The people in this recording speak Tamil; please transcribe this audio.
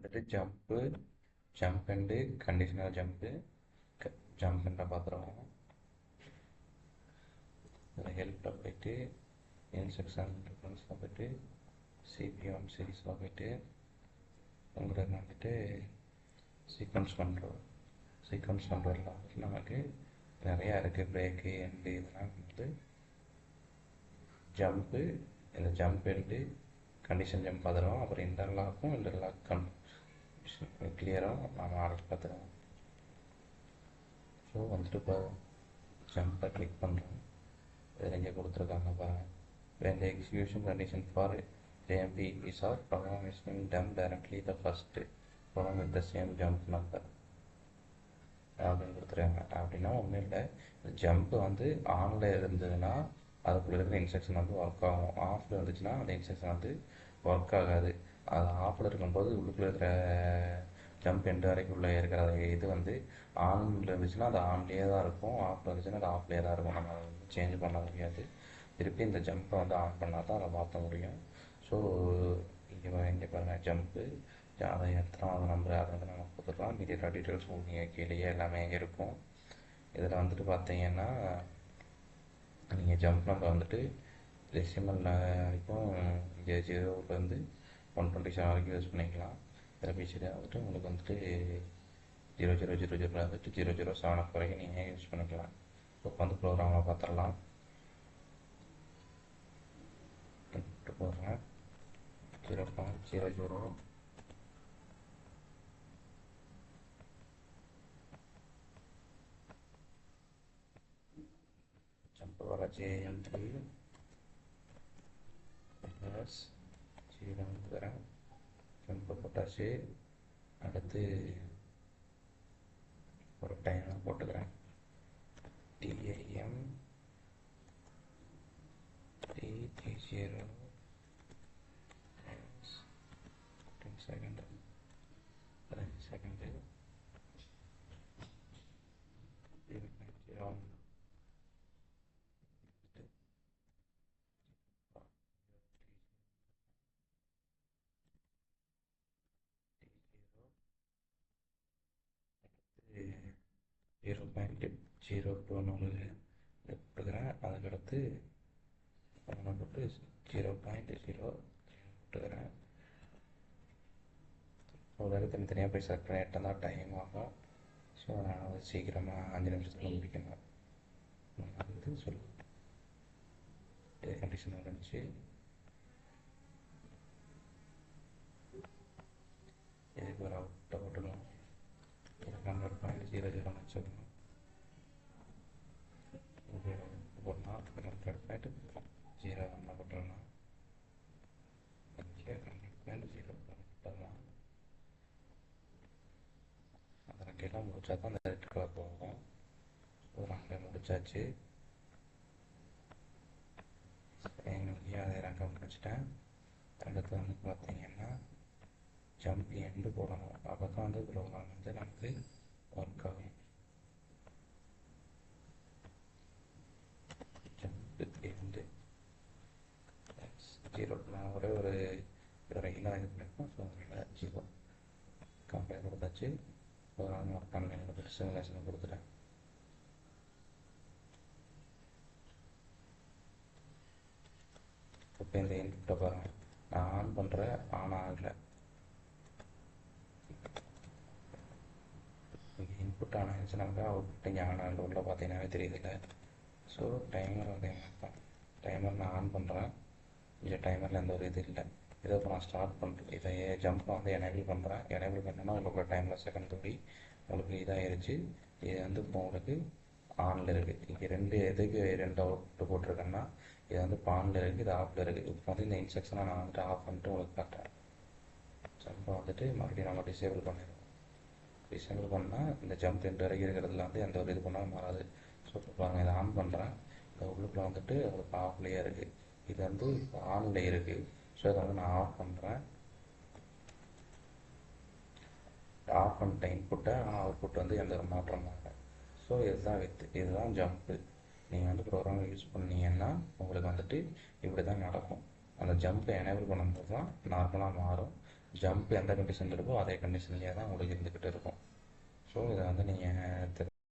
வந்துட்டு ஜம்ப் அண்டு கண்டிஷனல் ஜம்ப் அண்டை பார்த்துருவோம். இதில் ஹெல்ப்பில் போயிட்டு இன்ஸ்ட்ரக்ஷன் டிஃபரன்ஸில் போயிட்டு சிபிஎம் சீரீஸில் போயிட்டு உங்களுக்கு வந்துட்டு சீக்வன்ஸ் கண்ட்ரோலில் வந்துட்டு நமக்கு நிறையா இருக்குது. பிரேக்கு எண்டு இதெல்லாம் வந்து ஜம்ப்பு, இந்த ஜம்ப் எண்டு கண்டிஷன் ஜம்ப் பார்த்துருவோம். அப்புறம் இன்டர்லாக் கிளியராக நம்ம ஆர்டர் பார்த்துருவோம். ஸோ வந்துட்டு இப்போ ஜம்பை கிளிக் பண்ணுறோம். இதில் இங்கே கொடுத்துருக்காங்க பாருங்கள். when the execution condition for JMP is or program is being done directly the first program with the same jump number அப்படின்னு கொடுத்துருக்காங்க. அப்படின்னா ஒன்றும் இல்லை, ஜம்ப் வந்து ஆனில் இருந்ததுன்னா அதுக்குள்ளே இருக்கிற இன்ஸ்ட்ரக்ஷன் வந்து ஒர்க் ஆகும். ஆஃபில் இருந்துச்சுன்னா அந்த இன்ஸ்ட்ரக்ஷன் வந்து ஒர்க் ஆகாது. அது ஆஃபில் இருக்கும்போது உள்ளுக்குள்ளே இருக்கிற ஜம்ப் எண்டு வரைக்கும் உள்ளே இருக்கிற இது வந்து ஆனில் இருந்துச்சுன்னா அது ஆன்லேயே தான் இருக்கும், ஆஃபில் இருந்துச்சுன்னா அது ஆஃப்லேயே தான் இருக்கும். நம்ம அதை சேஞ்ச் பண்ண முடியாது. திருப்பி இந்த ஜம்ப்பை வந்து ஆன் பண்ணால் தான் அதை மாற்ற முடியும். ஸோ இங்கே பாருங்கள், ஜம்ப்பு அதை எத்தனாவது நம்பர் அதை வந்து நம்ம கொடுத்துக்கலாம். மீதி டீட்டெயில்ஸ் நீங்கள் கீழேயே எல்லாமே இருக்கும். இதில் வந்துட்டு பார்த்தீங்கன்னா நீங்கள் ஜம்ப் நம்பர் வந்துட்டு டெசிமல் வரைக்கும் இங்கே 0லேருந்து 127 வரைக்கும் யூஸ் பண்ணிக்கலாம். இதில் பிசியில் வந்துட்டு உங்களுக்கு வந்துட்டு 0000 வந்துட்டு 007 வரைக்கும் நீங்கள் யூஸ் பண்ணிக்கலாம். இப்போ வந்து ப்ரோக்ராமில் பார்த்துடலாம். போடுறேன் 0.00 ஜம்ப் வர JMP ப்ளஸ் 0 தரேன். ஜம்ப் போட்டாச்சு. அடுத்து ஒரு டைம் போட்டுக்கிறேன். TIM T0 10 செகண்ட் 15 செகண்ட் 0.0 0.02 போட்டுக்கிறேன். அதுக்கடுத்து போட்டு 0.0 போட்டுக்கிறேன். ஒரு தனித்தனியாக போய் செலக்ட் பண்ணிட்டு தான் டைம் ஆகும். ஸோ நான் அதை சீக்கிரமாக 5 நிமிஷத்தில் முடிக்கணும். அது சொல்லு கண்டிஷன் இருந்துச்சு. இதுக்கு ஒரு அவுட்டை போட்டுக்கணும். 100.00 வச்சுக்கணும். இது போடலாம். 100.01 போட்டுடலாம். 100.0 போட்டுடலாம். அதற்கு எல்லாம் முடிச்சா தான் அந்த ரெட் கலர் போகும். ஸோ நாங்கள் முடிச்சாச்சு. எங்களுக்கு அதை ரகம் முடிச்சிட்டேன். அடுத்து வந்து பார்த்தீங்கன்னா ஜம்ப் எண்டு போடணும். அப்போ தான் வந்து ப்ரோக்ராம் வந்து நமக்கு ஒர்க் ஆகும். ஜம்ப் எண்டு 0 நான் ஒரே ஒரு ரெகுலராக இது பண்ணியிருக்கோம். ஸோ அதனால் 0 கம்பேர் கொடுத்தாச்சு. ப்ரோக்ராம் ஒர்க் பண்ண சிமுலேஷன் கொடுத்துட்டேன். இப்போ இந்த இன்புட்டை பாருங்கள், நான் ஆன் பண்ணுறேன், ஆன் ஆகலை. இங்கே இன்புட் ஆன் ஆகிடுச்சுனாக்கா அவுட்புட் இங்கே ஆன் ஆகல உள்ள பார்த்தீங்கன்னாவே தெரியுதில்ல. ஸோ டைமர் அதே மாதிரி தான். டைமர் நான் ஆன் பண்ணுறேன். இங்கே டைமரில் எந்த ஒரு இது இல்லை. இதை இப்போ நான் ஸ்டார்ட் பண்ணுறேன். இதை ஜம்ப்பை வந்து எனேபிள் பண்ணுறேன். எனேபிள் பண்ணேன்னா உங்களுக்கு டைமில் செகண்ட் தூடி உங்களுக்கு இதாகிடுச்சு. இது வந்து இப்போ உங்களுக்கு ஆனில் இருக்குது. இங்கே எதுக்கு ரெண்டு அவுட்புட் போட்டிருக்கேன்னா இது வந்து இப்போ ஆனில் இருக்குது, இது ஆஃபில் இருக்குது. இப்போ வந்து இந்த இன்ஸ்ட்ரக்ஷனை நான் வந்துட்டு ஆஃப் பண்ணிட்டு உங்களுக்கு காட்டுறேன். ஜம்ப்பை வந்துட்டு மறுபடியும் நம்ம டிசேபிள் பண்ணிடுவோம். டிசேபிள் பண்ணால் இந்த ஜம்ப் எண்டு வரைக்கும் இருக்கிறதுல வந்து எந்த ஒரு இது பண்ணாலும் மாறாது. ஸோ இப்போ பாருங்கள், இதை ஆன் பண்ணுறேன். இந்த உள்ளுக்குள்ள வந்துட்டு உங்களுக்கு ஆஃப்லேயே இருக்குது. இது வந்து இப்போ ஆனில் இருக்குது. ஸோ இதை வந்து நான் ஆஃப் பண்ணுறேன். ஆஃப் பண்ணிட்ட இன்புட்டை ஆனால் அவுட்புட் வந்து எந்த ஒரு மாற்றம் இல்லை. ஸோ இதுதான் ஜம்ப்பு. நீங்கள் வந்து ப்ரோக்ராம் யூஸ் பண்ணீங்கன்னா உங்களுக்கு வந்துட்டு இப்படி தான் நடக்கும். அந்த ஜம்ப்பை எனேபிள் பண்ணும்போது தான் நார்மலாக மாறும். ஜம்ப் எந்த கண்டிஷனில் இருக்கோ அதே கண்டிஷன்லேயே தான் உங்களுக்கு இருந்துக்கிட்டு இருக்கும். ஸோ இதை வந்து நீங்கள்